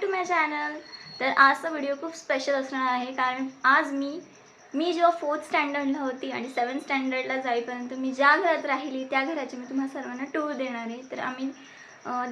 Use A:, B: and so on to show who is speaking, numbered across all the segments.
A: To my channel. तर आजचा video खूप स्पेशल असणार आहे, कारण आज मी जेव्हा 4th स्टँडर्डला होती आणि 7th स्टँडर्डला जाईपर्यंत मी ज्या घरात राहिली त्या घराची मी तुम्हाला सर्वांना टूर देणार आहे. तर आम्ही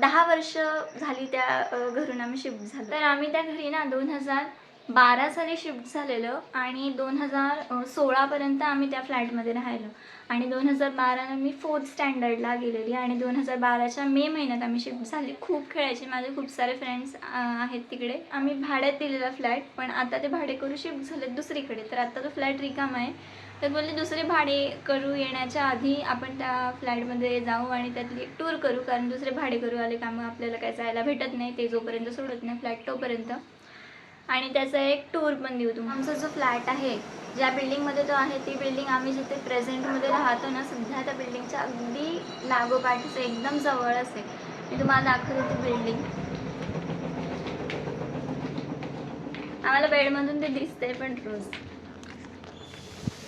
A: 10 वर्ष झाली त्या घरून आम्ही शिफ्ट झालो. तर आम्ही त्या घरी ना 2012 साली शिफ्ट झालेलो आणि 2016पर्यंत आम्ही त्या फ्लॅटमध्ये राहिलो आणि 2012ला मी 4th स्टँडर्डला गेलेली आणि 2012च्या मे महिन्यात आम्ही शिफ्ट झाली. खूप खेळायचे, माझे खूप सारे फ्रेंड्स आहेत तिकडे. आम्ही भाड्यात दिलेला फ्लॅट, पण आता ते भाडेकरू शिफ्ट झाले दुसरीकडे. तर आता तो फ्लॅट रिकामा आहे. तर बोलले दुसरे भाडेकरू येण्याच्या आधी आपण त्या फ्लॅटमध्ये जाऊ आणि त्यातली टूर करू, कारण दुसरे भाडेकरू आले का मग आपल्याला काय जायला भेटत नाही, ते जोपर्यंत सोडत नाही फ्लॅट तोपर्यंत. आणि त्याचा एक टूर पण देऊ तुम्हाला. आमचा जो फ्लॅट आहे, ज्या बिल्डिंगमध्ये तो आहे, ती बिल्डिंग आम्ही जिथे प्रेझेंटमध्ये राहतो ना सध्या, त्या बिल्डिंगच्या अगदी लागोपाठीचं एकदम जवळच आहे. मी तुम्हाला दाखवते ती बिल्डिंग. आम्हाला बेडमधून ते दिसते पण रोज.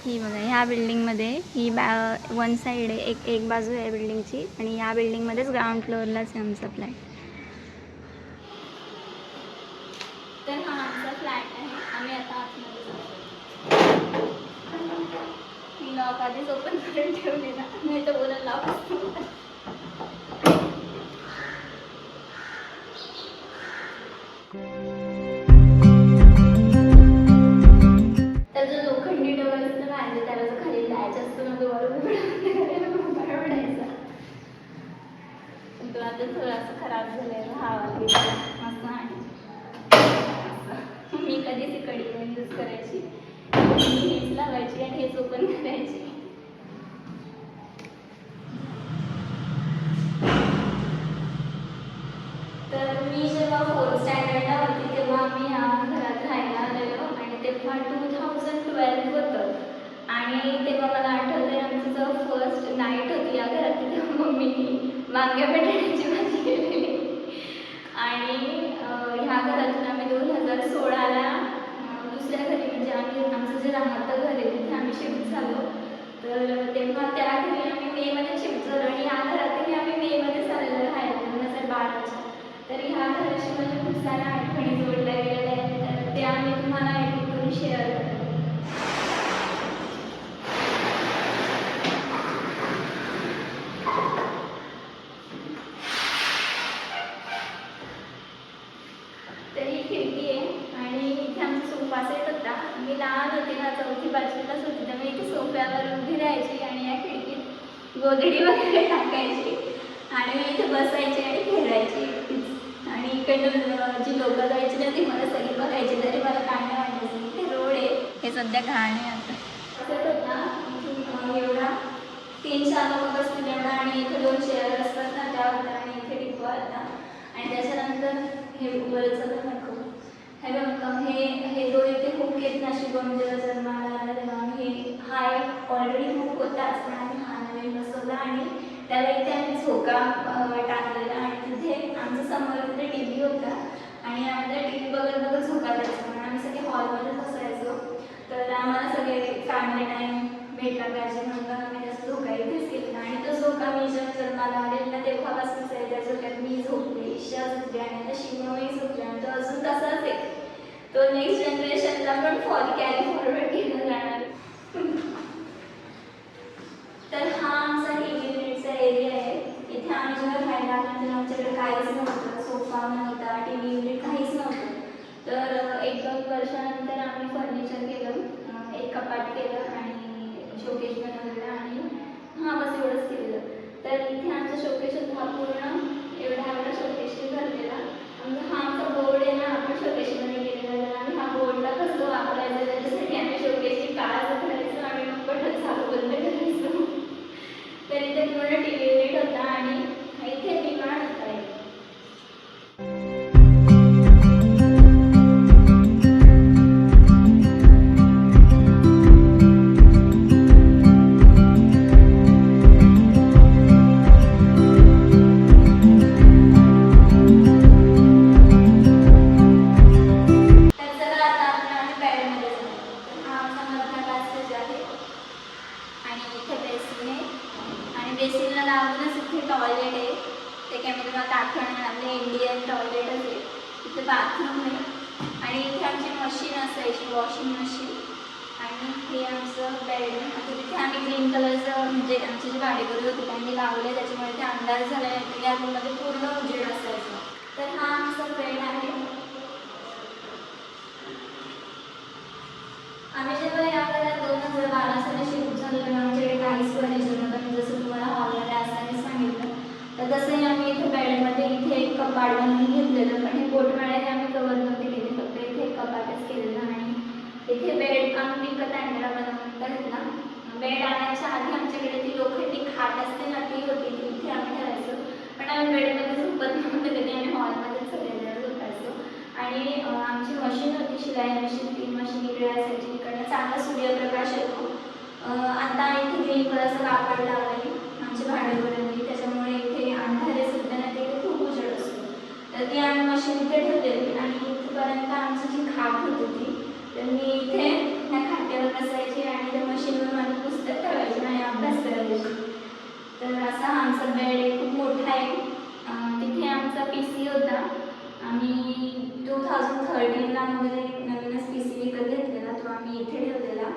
A: ही बघा, ह्या बिल्डिंगमध्ये ही वन साईड आहे, एक बाजू आहे बिल्डिंगची आणि या बिल्डिंगमध्येच ग्राउंड फ्लोअरलाच आहे आमचा फ्लॅट. तर हा आमचा फ्लॅट आहे. आम्ही आता आतमध्ये जातो. मी लॉक आधीच ओपन करून ठेवलेला, नाही तर बोला लॉक असतो. तर जो लोखंडी डोअर असतो ना, त्याला जो खाली लॅच असतो ना, तो उघडायचा. तो आता थोडासा खराब झालेला, हवा गेला असं आहे. मी कधीच ही कडी नाही यूज करायची, मी हेच लावायची आणि हेच ओपन करायची. तर मी जेव्हा 4th स्टँडर्डला होती तेव्हा आम्ही ह्या घरात राहायला आलेलो आणि तेव्हा 2012 होतं. आणि तेव्हा मला आठवतं आहे आमची जेव्हा फर्स्ट नाईट होती या घरात, तेव्हा मम्मीने वांग्या बटाट्याची भाजी केलेली. आणि ह्या घरातून आम्ही 2016ला दुसऱ्या घरी, म्हणजे आमचं जे राहतं घर आहे तिथे आम्ही शिफ्ट झालो. तर तेव्हा त्या घरी आम्ही मेमध्ये शिफ्ट झालो आणि ह्या घरातही आम्ही मेमध्येच आलेलो राहायला 2012च्या. तर ह्या घराशी म्हणजे खूप साऱ्या आठवणी जोडल्या गेलेल्या आहेत, तर त्या मी तुम्हाला एडिट करून शेअर करते. तर ही खिडकी आहे आणि इथे आमचा सोफा सेट होता. मी लहान होते ना, 4थी 5वीलाच होती, तर मी इथे सोफ्यावर उभी राहायची आणि या खिडकीत गोधडी वगैरे टाकायची आणि मी इथे बसायची आणि खेळायची एकटीच. आणि इकडनं जी लोकं जायची ना ती मला सगळी बघायची, तरी मला काय नाही वाटायचं. इथे रोड आहे, हे सध्या घाण आहे आता. असं होता इथून एवढा 3-4 लोक बसतील एवढा आणि इथे 2 चेअर असतात ना त्यावर, आणि इथे टिपा होता. आणि त्याच्यानंतर हे वरचं पण नको, हे बघा, हे 2 इथे हुक आहेत ना. शुभम जेव्हा जन्माला आला तेव्हा आम्ही हा एक ऑलरेडी हुक होताच, पण आम्ही हा नवीन बसवला आणि त्याला इथे आम्ही झोका टाकलेला आणि तिथे आमच्या समोर तिथे टी व्ही होता आणि आम्हाला टी व्ही बघत बघत झोका द्यायचा, म्हणून आम्ही सगळे हॉलमध्येच बसायचो. तर आम्हाला सगळे फॅमिली टाईम भेटला पाहिजे म्हणून आम्ही त्याचा झोका इथेच घेतला. आणि तो झोका मी जेव्हा जन्माला आलेला तेव्हापासूनच आहे. त्या झोक्यात मी झोपले, ईशा झोपली आणि आता शिवमही झोपली आणि तो अजून तसाच आहे. तो नेक्स्ट जनरेशनला पण कॅरी फॉरवर्ड केला जाणार. तर हा आमचा टीव्ही युनिटचा एरिया आहे. इथे आम्ही जेव्हा राहायला आलो तेव्हा आमच्याकडे काहीच नव्हतं, सोफा नव्हता, टीव्ही युनिट काहीच नव्हतं. तर 1-2 वर्षानंतर आम्ही फर्निचर केलं, एक कपाट केलं आणि शोकेस बनवलेलं आणि बस एवढंच केलेलं. तर इथे आमचा शोकेस हा पूर्ण एवढा शोकेसने भरलेला. आमचा बोर्ड आहे ना, आपण शोकेसमध्ये केलेला. तर आम्ही हा बोर्डला कसं वापरायचं त्याच्यासाठी आम्ही शोकेसची काळ करायचो आणि मग बटन चालू बंद करायचो. तर इथे पूर्ण टीव्ही युनिट होता आणि इथे विमान होता एक. बेसिनला लागूनच इथे टॉयलेट आहे. ते काय मी तुम्हाला दाखवणार, आपले इंडियन टॉयलेटच आहे. ते बाथरूम आहे आणि इथे आमची मशीन असायची, वॉशिंग मशीन. आणि हे आमचं बेडरूम. आता तिथे आम्ही ग्रीन कलरचं म्हणजे आमचे जे भाडेकरू होते त्यांनी लावले, त्याच्यामुळे ते अंधार झाला नाही. या रूममध्ये पूर्ण उजेड असायचं. तर हा आमचा बेड आहे. आम्ही जेव्हा या घरात 2012 साली शिफ्ट झालो तेव्हा आमच्याकडे काहीच फर्निचर नव्हतं. मी जसं तुम्हाला हॉलमध्ये असताना सांगितलं, तर तसंही आम्ही इथे बेडमध्ये इथे एक कपाट बनवून घेतलेलं. पण हे पोटमाळ्याने आम्ही कवर नव्हते केले, फक्त इथे एक कपाटच केलेलं. आणि इथे बेड आम्ही विकत आणलेला बनवून घेतला. बेड आणायच्या आधी आमच्याकडे ती लोखंडी खाट असते ना, ती होती, ती इथे आम्ही ठेवायचो. पण आम्ही बेडमध्ये झोपत नव्हतं कधी, आम्ही हॉलमध्येच सगळेजण झोपायचो. आणि आमची मशीन होती, शिलाई मशीन. ती मशीन इकडे असायची, इकडनं चांगला सूर्यप्रकाश येतो. आता इथे ग्रीन कलरचं कापड लावलं आमच्या भाडेकरूंनी, त्याच्यामुळे इथे अंधारे सुद्धा ना तिथे खूप उजेड असतो. तर ती आम्ही मशीन इथे ठेवलेली. आणि इथपर्यंत आमची जी खाट होती ती, तर मी इथे त्या खाट्यावर बसायची आणि त्या मशीनवर माझं पुस्तक ठेवायचे आणि अभ्यास करायची. तर असा आमचा बेड खूप मोठा आहे. तिथे आमचा PC होता. आम्ही 2013ला वगैरे नवीनच PC विकत घेतलेला, तो आम्ही इथे ठेवलेला.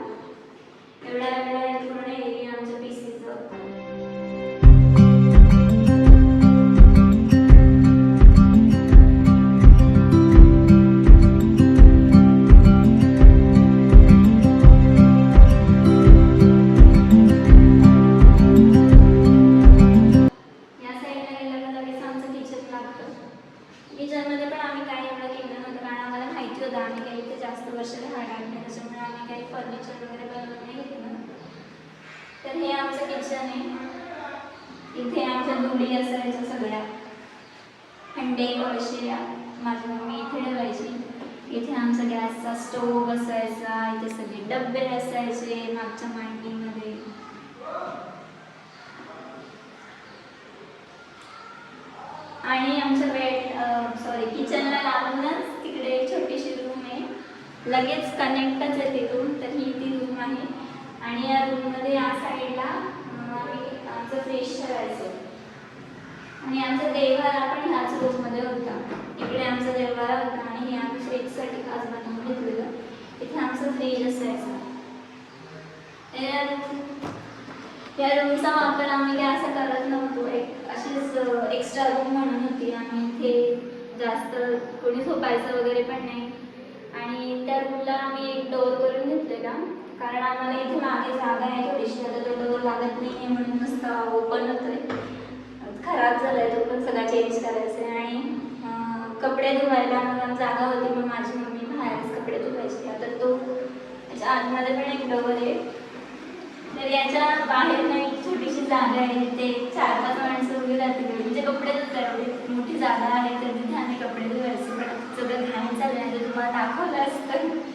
A: एवढा पूर्ण एरिया आमच्या PCचं. किचनमध्ये पण आम्ही काही एवढं केलं नव्हतं, कारण आम्हाला माहिती होतं आम्ही काही इथे जास्त वर्ष राहणार नाही, त्याच्यामुळे आम्ही काही फर्निचर वगैरे बनवून नाही घेतलं. तर हे आमचं किचन आहे. इथे आमच्या दुडी असायच्या सगळ्या, हंडे कळशे माझी मम्मी इथे ठेवायची. इथे आमचा गॅसचा स्टोव्ह असायचा, इथे सगळे डबे असायचे मागच्या मांडणीमध्ये. आणि आमच्या किचनला लागूनच तिकडे एक छोटीशी रूम आहे, लगेच कनेक्टच आहे ती रूम. तर ही ती रूम आहे. आणि या रूममध्ये या साईडला आम्ही आमचं फ्रीज ठेवायचो. आणि आमचा देव्हारा पण ह्याच रूममध्ये होता. इकडे आमचा देव्हारा होता आणि हे आम्ही फ्रीजसाठी खास बनवून घेतलेलं. इथे आमचं फ्रीज असायचं. या रूमचा वापर आम्ही काय असं करत नव्हतो, अशीच एक्स्ट्रा रूम म्हणून होती. आम्ही इथे जास्त कोणी झोपायचं वगैरे पण नाही. आणि त्या रूमला आम्ही एक डोअर करून घेतलेला, कारण आम्हाला इथे मागे जागा आहे थोडीशी. आता तो डोअर लागत नाही आहे म्हणून नुसता ओपन होतोय. खराब झाला आहे तो पण, सगळा चेंज करायचा आहे. आणि कपडे धुवायला मला जागा होती, मग माझी मम्मी बाहेरच कपडे धुवायची. आता तो त्याच्या आतमध्ये पण एक डोअर आहे. तर याच्या बाहेर ना एक छोटीशी जागा आहे, तिथे 4-5 माणसं उभी राहतील, म्हणजे कपडे धुतात. मोठी जागा आहे, तर तिथे आम्ही कपडे धुवायचे. पण सगळं घाण चाललं आहे, तर तुम्हाला दाखवलं असतं.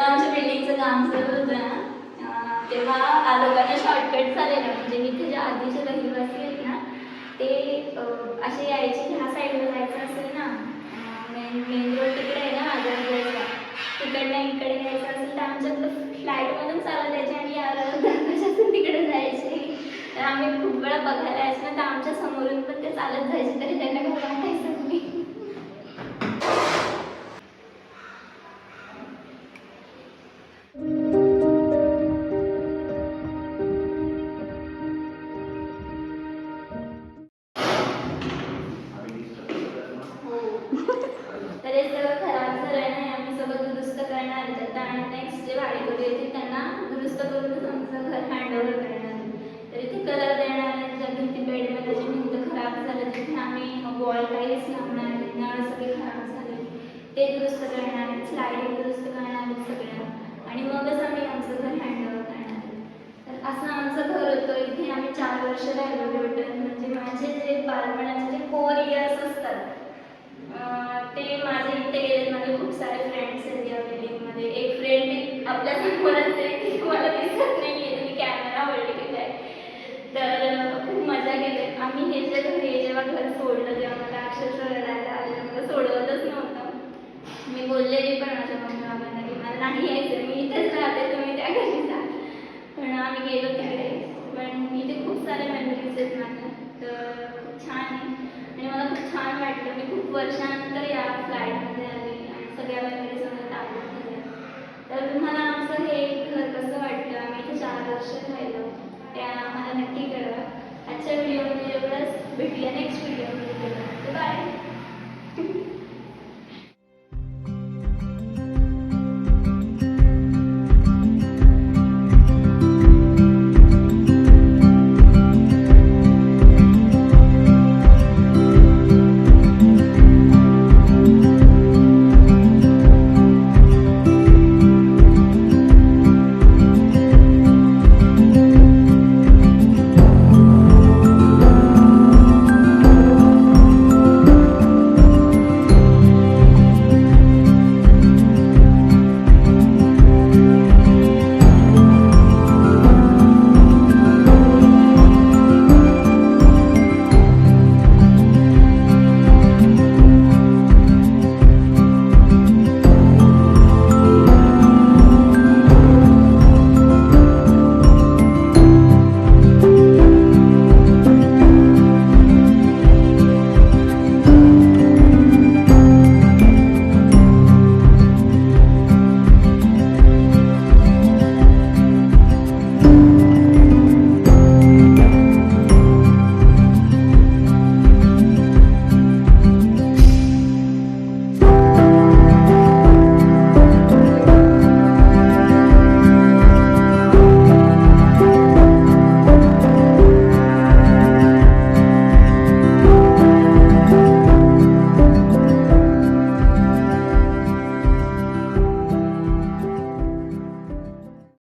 A: आमच्या बिल्डिंगचं काम चालू होतं ना, तेव्हा लोकांना शॉर्टकट झालेलं. म्हणजे इथे जे आधीचे रहिवासी आहेत ना, ते असे यायचे. ह्या साईडला जायचं असेल ना, मेन रोड तिकडे आहे ना आजूबाजूला, तिकडनं इकडे यायचं असेल तर आमच्या फ्लाईटमधून चालत यायचे आणि दरवाजातून तिकडे जायचे. तर आम्ही खूप वेळा बघायला यायचं ना, तर आमच्या समोरून पण ते चालत जायचे, तरी त्यांना काय वाटायचं नाही. तर हे सगळं खराब झालं नाही, आम्ही सगळं दुरुस्त करणार आहे. आणि नेक्स्ट जे भाडेकरू येतील त्यांना दुरुस्त करूनच आमचं घर हँडओव्हर करणार आहे. तर इथे कलर देणार आहे. ज्या भिंती बेडमध्ये जी भिंत खराब झालं तिथे आम्ही वॉल टाईल्स लावणार आहे. नळ सगळे खराब झाले ते दुरुस्त करणार आहेत, स्लायडिंग दुरुस्त करणार आहेत सगळ्या. आणि मगच आम्ही आमचं घर हँडओव्हर करणार आहे. तर असं आमचं घर होतं. इथे आम्ही 4 वर्ष राहिलो भेटून. म्हणजे माझे जे बालपणाचे जे 4 इयर्स असतात ते माझे इथे गेले. माझे खूप सारे फ्रेंड्स आहेत या बिल्डिंगमध्ये. एक फ्रेंड आपल्या समोरच आहे, ती मला दिसत नाही आहे, मी कॅमेरा होल्ड केला आहे. तर खूप मजा केली आम्ही. जेव्हा घर सोडलं तेव्हा मला अक्षरशः रडायला आलं. मला सोडवतच नव्हतं. मी बोललेली पण माझ्या मम्मी बाबांना की मला नाही यायचं, मी इथेच राहते, तुम्ही त्या घरी जा. पण आम्ही गेलो तिकडे. पण इथे खूप साऱ्या मेमरीज आहेत माझ्या, तर खूप छान आहे आणि मला खूप छान वाटलं. मी खूप वर्षानंतर या फ्लॅटमध्ये आली आणि सगळ्या मेमरीज मला ताब्यात झाल्या. तर तुम्हाला आमचं हे घर कसं वाटलं, आम्ही इथे 4 वर्ष राहिलो, ते आम्हाला नक्की कळवा. आजच्या व्हिडिओमध्ये एवढंच, भेटूया नेक्स्ट व्हिडिओमध्ये. बाय.